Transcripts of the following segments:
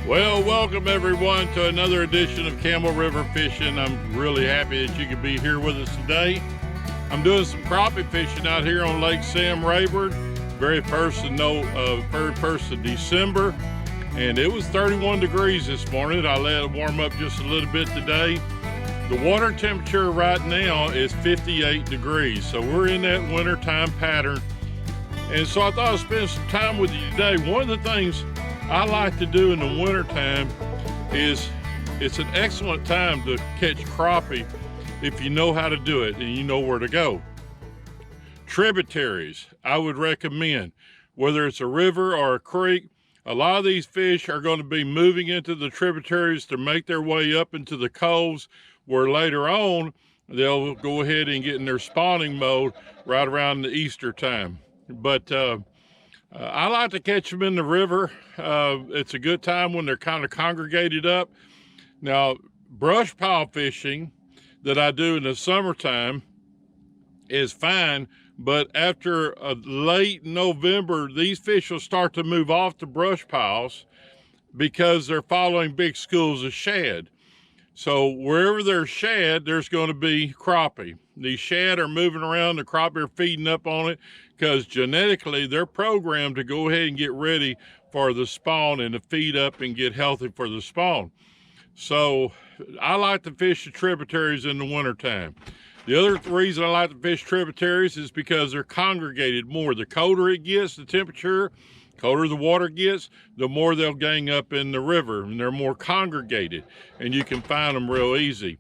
Well, welcome everyone to another edition of Camel River Fishing. I'm really happy that you could be here with us today. I'm doing some crappie fishing out here on Lake Sam Rayburn, very first of December, and it was 31 degrees this morning. I let it warm up just a little bit today. The water temperature right now is 58 degrees, so we're in that wintertime pattern. And so I thought I'd spend some time with you today. One of the things I like to do in the wintertime is it's an excellent time to catch crappie if you know how to do it and you know where to go. Tributaries, I would recommend, whether it's a river or a creek. A lot of these fish are going to be moving into the tributaries to make their way up into the coves, where later on they'll go ahead and get in their spawning mode right around the Easter time. But I like to catch them in the river. It's a good time when they're kind of congregated up. Now, brush pile fishing that I do in the summertime is fine, but after late November, these fish will start to move off the brush piles because they're following big schools of shad. So wherever there's shad, there's going to be crappie. These shad are moving around, the crappie are feeding up on it because genetically they're programmed to go ahead and get ready for the spawn and to feed up and get healthy for the spawn. So I like to fish the tributaries in the wintertime. The other reason I like to fish tributaries is because they're congregated more. The colder it gets, the temperature, colder the water gets, the more they'll gang up in the river, and they're more congregated, and you can find them real easy.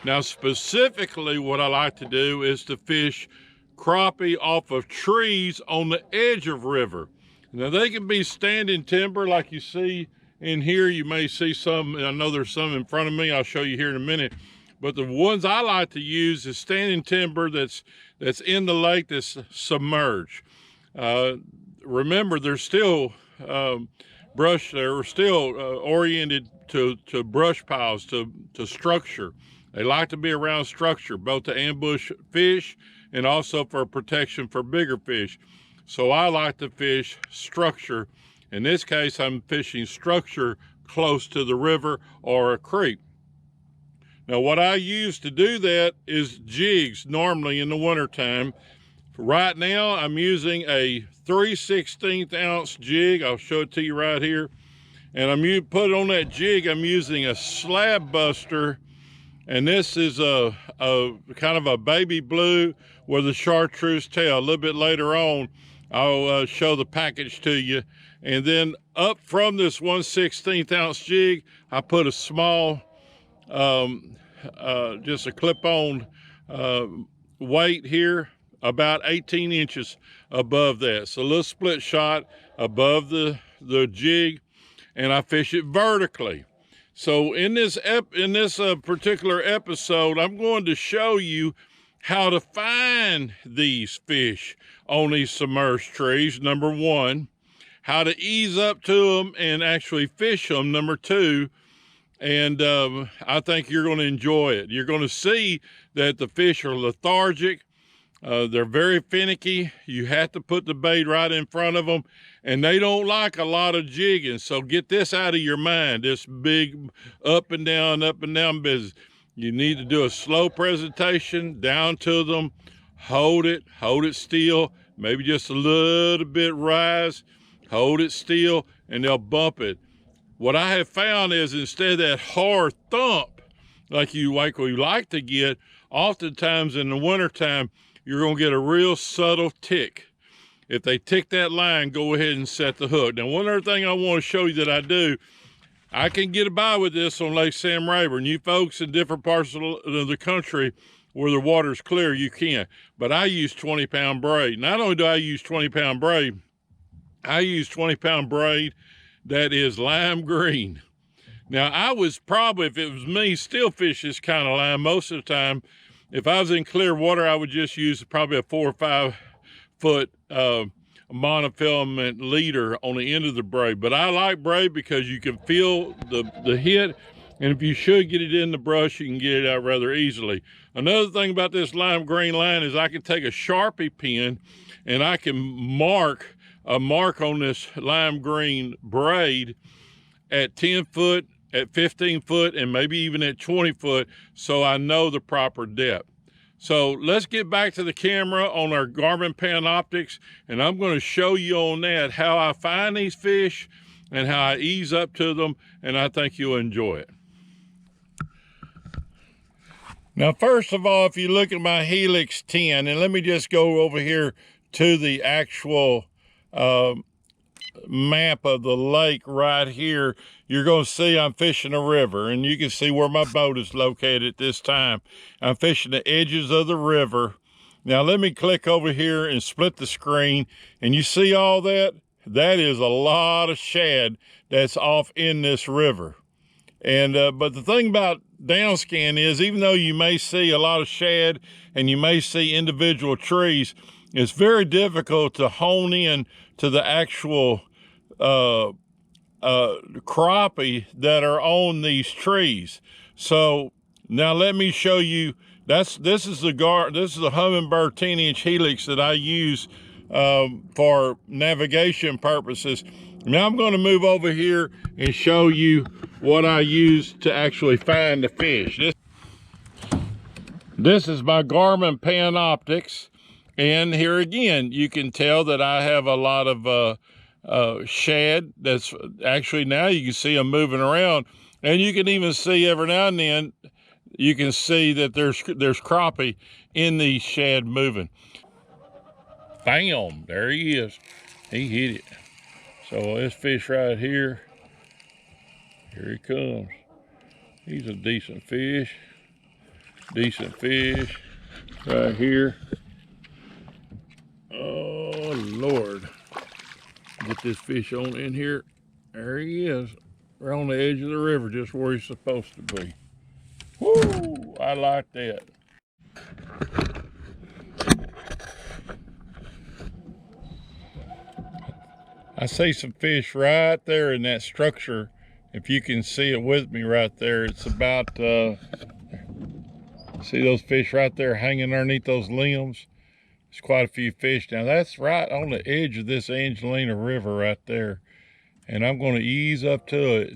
Now, specifically what I like to do is to fish crappie off of trees on the edge of river. Now, they can be standing timber like you see in here. You may see some, I know there's some in front of me, I'll show you here in a minute. But the ones I like to use is standing timber that's in the lake that's submerged. Remember, they're still oriented to brush piles, to structure. They like to be around structure, both to ambush fish and also for protection for bigger fish. So I like to fish structure. In this case, I'm fishing structure close to the river or a creek. Now, what I use to do that is jigs normally in the wintertime. Right now, I'm using a 3/16 ounce jig. I'll show it to you right here. And put on that jig, I'm using a slab buster. And this is a kind of a baby blue with a chartreuse tail. A little bit later on, I'll show the package to you. And then up from this 1/16 ounce jig, I put a small, just a clip-on weight here, about 18 inches above that. So a little split shot above the jig, and I fish it vertically. So in this particular episode, I'm going to show you how to find these fish on these submerged trees, number one, how to ease up to them and actually fish them, number two, and I think you're going to enjoy it. You're going to see that the fish are lethargic. They're very finicky. You have to put the bait right in front of them, and they don't like a lot of jigging. So get this out of your mind, this big up and down business. You need to do a slow presentation down to them, hold it still, maybe just a little bit rise, hold it still, and they'll bump it. What I have found is instead of that hard thump like we like to get, oftentimes in the wintertime, you're going to get a real subtle tick. If they tick that line, go ahead and set the hook. Now, one other thing I want to show you that I do, I can get by with this on Lake Sam Rayburn. You folks in different parts of the country where the water's clear, you can. But I use 20-pound braid. Not only do I use 20-pound braid, I use 20-pound braid that is lime green. Now, I was probably, if it was me, still fish this kind of line most of the time. If I was in clear water, I would just use probably a 4 or 5 foot monofilament leader on the end of the braid. But I like braid because you can feel the hit, and if you should get it in the brush, you can get it out rather easily. Another thing about this lime green line is I can take a Sharpie pen and I can mark a mark on this lime green braid at 10 foot, at 15 foot, and maybe even at 20 foot, so I know the proper depth. So let's get back to the camera on our Garmin Panoptics, and I'm going to show you on that how I find these fish and how I ease up to them, and I think you'll enjoy it. Now, first of all, if you look at my Helix 10, and let me just go over here to the actual map of the lake right here, you're going to see I'm fishing a river, and you can see where my boat is located at this time. I'm fishing the edges of the river. Now let me click over here and split the screen, and you see all that? That is a lot of shad that's off in this river. And but the thing about downscan is, even though you may see a lot of shad and you may see individual trees, it's very difficult to hone in to the actual crappie that are on these trees. So now let me show you. This is the Humminbird 10-inch Helix that I use for navigation purposes. Now I'm going to move over here and show you what I use to actually find the fish. This is my Garmin Panoptics, and here again you can tell that I have a lot of shad. That's actually, now you can see them moving around, and you can even see every now and then you can see that there's crappie in these shad moving. Bam, there he is. He hit it. So this fish right here he comes. He's a decent fish right here. Oh Lord, get this fish on in here. There he is, right on the edge of the river, just where he's supposed to be. Woo, I like that. I see some fish right there in that structure. If you can see it with me right there, it's about, see those fish right there hanging underneath those limbs? There's quite a few fish. Now that's right on the edge of this Angelina River right there. And I'm going to ease up to it.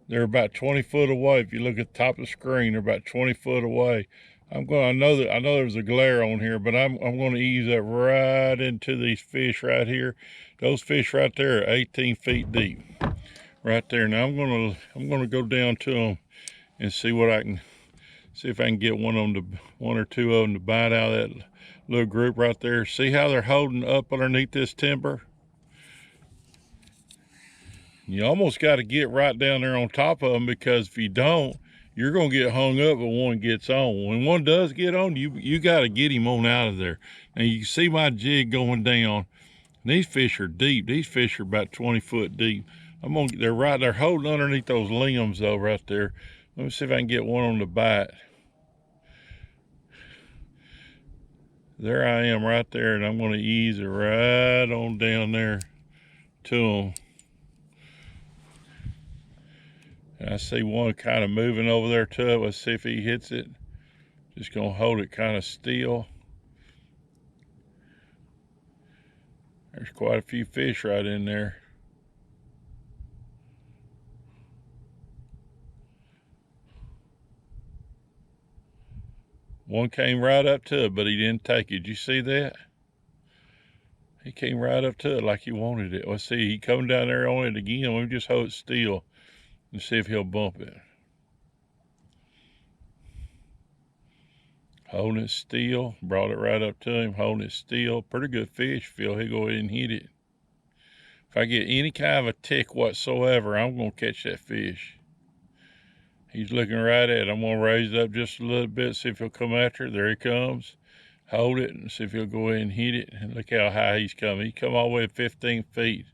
They're about 20 foot away. If you look at the top of the screen, they're about 20 foot away. I know there's a glare on here, but I'm going to ease up right into these fish right here. Those fish right there are 18 feet deep, right there. Now I'm gonna go down to them and see what I can see if I can get one or two of them to bite out of that little group right there. See how they're holding up underneath this timber? You almost got to get right down there on top of them, because if you don't, you're going to get hung up when one gets on. When one does get on, you got to get him on out of there. Now you can see my jig going down. These fish are deep. These fish are about 20 foot deep. They're holding underneath those limbs though, right there. Let me see if I can get one on the bite. There I am right there, and I'm going to ease it right on down there to them. I see one kind of moving over there to it. Let's see if he hits it. Just gonna hold it kind of still. There's quite a few fish right in there. One came right up to it, but he didn't take it. Did you see that? He came right up to it like he wanted it. Let's see, he come down there on it again. Let me just hold it still and see if he'll bump it. Holding it still, brought it right up to him, holding it still. Pretty good fish, Phil. He'll go ahead and hit it. If I get any kind of a tick whatsoever, I'm gonna catch that fish. He's looking right at it. I'm gonna raise it up just a little bit, see if he'll come after it. There he comes. Hold it and see if he'll go ahead and hit it. And look how high he's coming. He come all the way to 15 feet.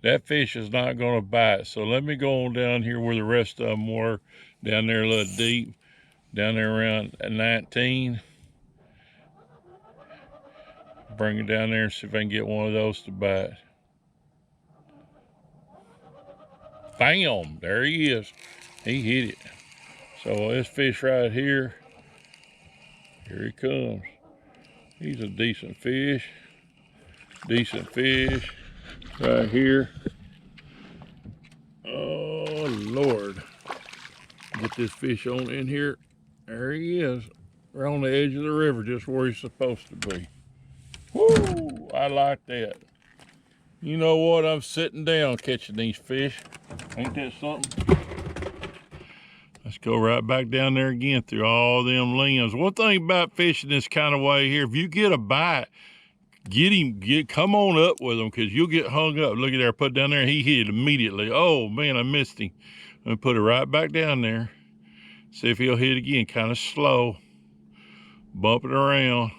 That fish is not gonna bite. So let me go on down here where the rest of them were, down there a little deep, down there around 19. Bring it down there and see if I can get one of those to bite. Bam, there he is. He hit it. So this fish right here he comes. He's a decent fish right here. Oh, Lord. Get this fish on in here. There he is. Right on the edge of the river, just where he's supposed to be. Woo! I like that. You know what? I'm sitting down catching these fish. Ain't that something? Let's go right back down there again through all them limbs. One thing about fishing this kind of way here, if you get a bite, come on up with him, because you'll get hung up. Look at there, put it down there, and he hit it immediately. Oh man, I missed him. I'm gonna put it right back down there. See if he'll hit again, kind of slow. Bump it around.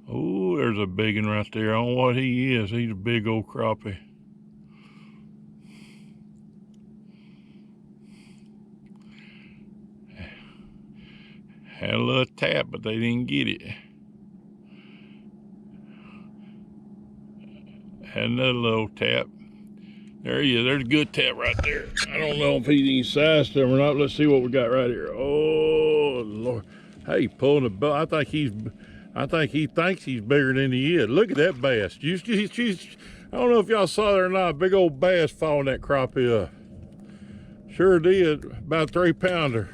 Oh, there's a big one right there. I don't know what he is. He's a big old crappie. Had a little tap, but they didn't get it. Had another little tap. There he is. There's a good tap right there. I don't know if he's any size to him or not. Let's see what we got right here. Oh Lord! Hey, pulling a boat. I think he thinks he's bigger than he is. Look at that bass. I don't know if y'all saw that or not. Big old bass following that crappie up. Sure did. About a 3-pounder.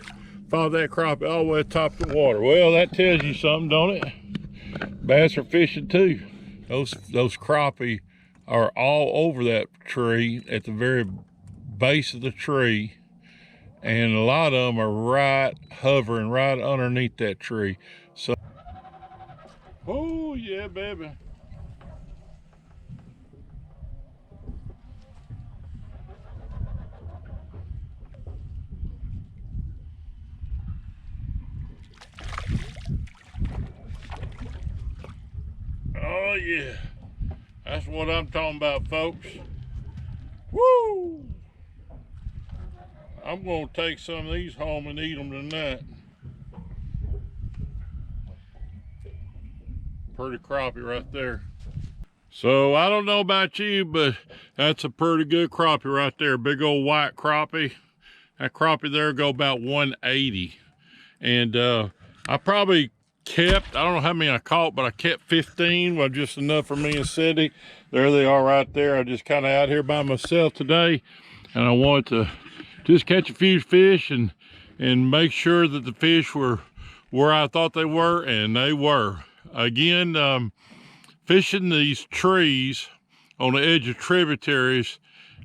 Followed that crappie all the way to the top of the water. Well, that tells you something, don't it? Bass are fishing too. Those crappie are all over that tree at the very base of the tree, and a lot of them are hovering right underneath that tree. So, oh yeah, baby. Oh yeah. That's what I'm talking about, folks. Woo! I'm gonna take some of these home and eat them tonight. Pretty crappie right there. So I don't know about you, but that's a pretty good crappie right there. Big old white crappie. That crappie there go about 180. And I probably kept, I don't know how many I caught, but I kept 15, well, just enough for me and Cindy. There they are right there. I just kind of out here by myself today, and I wanted to just catch a few fish and make sure that the fish were where I thought they were, and they were. Again, fishing these trees on the edge of tributaries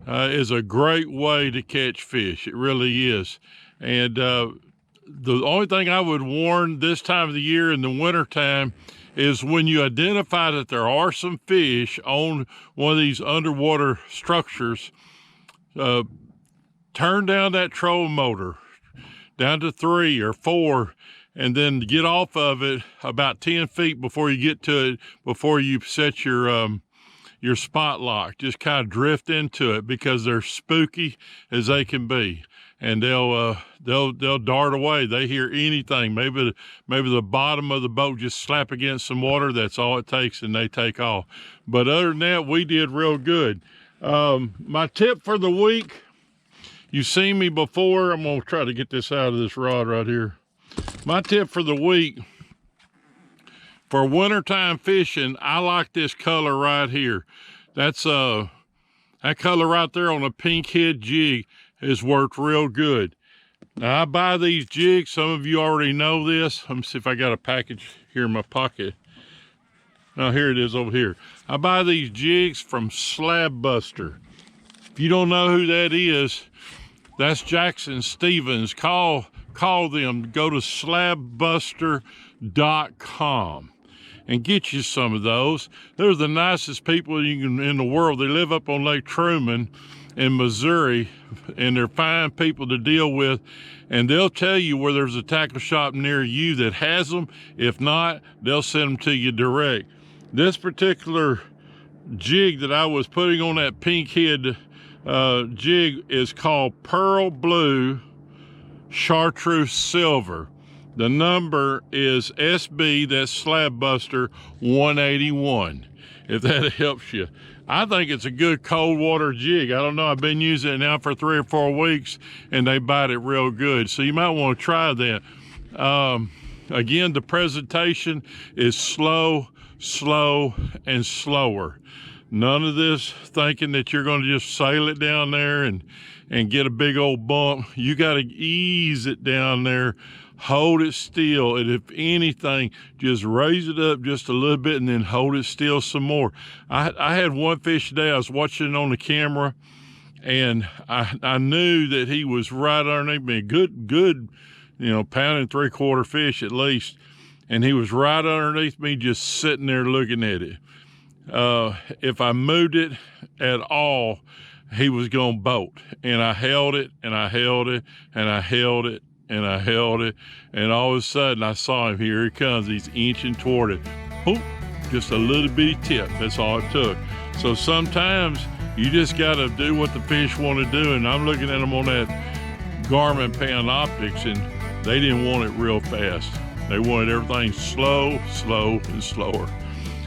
is a great way to catch fish. It really is. And the only thing I would warn this time of the year in the wintertime is when you identify that there are some fish on one of these underwater structures, turn down that trolling motor down to 3 or 4, and then get off of it about 10 feet before you get to it, before you set your spot lock. Just kind of drift into it, because they're spooky as they can be. And they'll dart away. They hear anything. Maybe the bottom of the boat just slap against some water. That's all it takes, and they take off. But other than that, we did real good. My tip for the week, you've seen me before. I'm gonna try to get this out of this rod right here. My tip for the week, for wintertime fishing, I like this color right here. That's that color right there on a pink head jig has worked real good. Now I buy these jigs, some of you already know this. Let me see if I got a package here in my pocket. Now here it is over here. I buy these jigs from Slab Buster. If you don't know who that is, that's Jackson Stevens. Call them, go to slabbuster.com and get you some of those. They're the nicest people in the world. They live up on Lake Truman in Missouri, and they're fine people to deal with, and they'll tell you where there's a tackle shop near you that has them. If not, they'll send them to you direct. This particular jig that I was putting on that pink head jig is called Pearl Blue Chartreuse Silver. The number is SB, that's Slab Buster 181, if that helps you. I think it's a good cold water jig. I don't know, I've been using it now for 3 or 4 weeks, and they bite it real good. So you might want to try that. Again, the presentation is slow, and slower. None of this thinking that you're going to just sail it down there and get a big old bump. You got to ease it down there, hold it still, and if anything, just raise it up just a little bit and then hold it still some more. I had one fish today, I was watching it on the camera, and I knew that he was right underneath me, good, you know, pound and 3/4 fish at least, and he was right underneath me just sitting there looking at it. If I moved it at all, he was gonna bolt, and I held it and I held it and I held it and I held it, and all of a sudden I saw him. Here he comes, he's inching toward it. Boop, just a little bitty tip, that's all it took. So sometimes you just gotta do what the fish want to do, and I'm looking at them on that Garmin Panoptics, and they didn't want it real fast. They wanted everything slow and slower.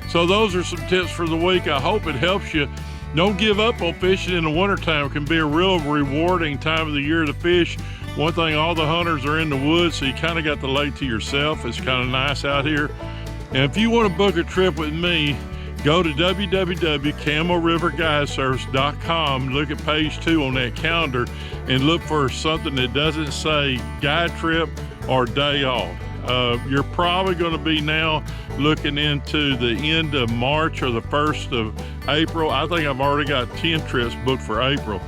So those are some tips for the week. I hope it helps you. Don't give up on fishing in the wintertime. It can be a real rewarding time of the year to fish. One thing, all the hunters are in the woods, so you kind of got the lake to yourself. It's kind of nice out here. And if you want to book a trip with me, go to www.camelriverguideservice.com, look at page 2 on that calendar, and look for something that doesn't say guide trip or day off. You're probably going to be now looking into the end of March or the 1st of April. I think I've already got 10 trips booked for April.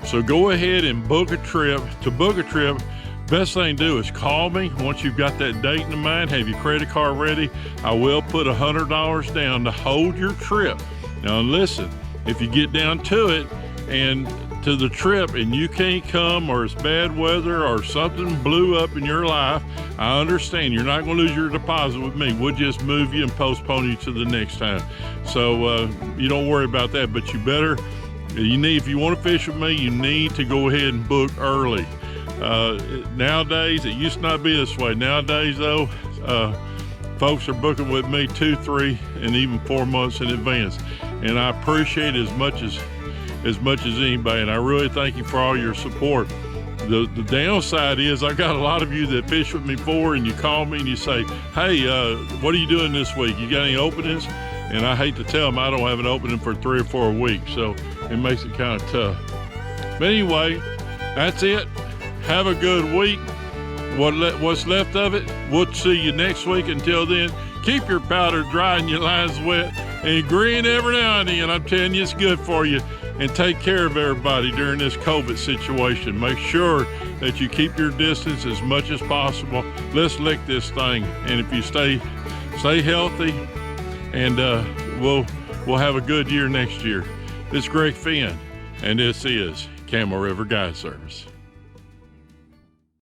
So go ahead and book a trip. To book a trip, best thing to do is call me once you've got that date in mind. Have your credit card ready. I will put $100 down to hold your trip. Now listen, if you get down to it and to the trip and you can't come, or it's bad weather or something blew up in your life, I understand. You're not going to lose your deposit with me. We'll just move you and postpone you to the next time. So you don't worry about that, but you better, if you want to fish with me, you need to go ahead and book early. Nowadays, it used to not be this way. Nowadays though, folks are booking with me 2, 3, and even 4 months in advance. And I appreciate it as much as anybody, and I really thank you for all your support. The downside is I got a lot of you that fish with me before, and you call me and you say, hey, what are you doing this week? You got any openings? And I hate to tell them I don't have an opening for 3 or 4 weeks, so it makes it kind of tough. But anyway, that's it. Have a good week. What's left of it, we'll see you next week. Until then, keep your powder dry and your lines wet, and grin every now and then. I'm telling you, it's good for you. And take care of everybody during this COVID situation. Make sure that you keep your distance as much as possible. Let's lick this thing. And if you stay healthy, and we'll have a good year next year. This is Greg Fenn, and this is Camel River Guide Service.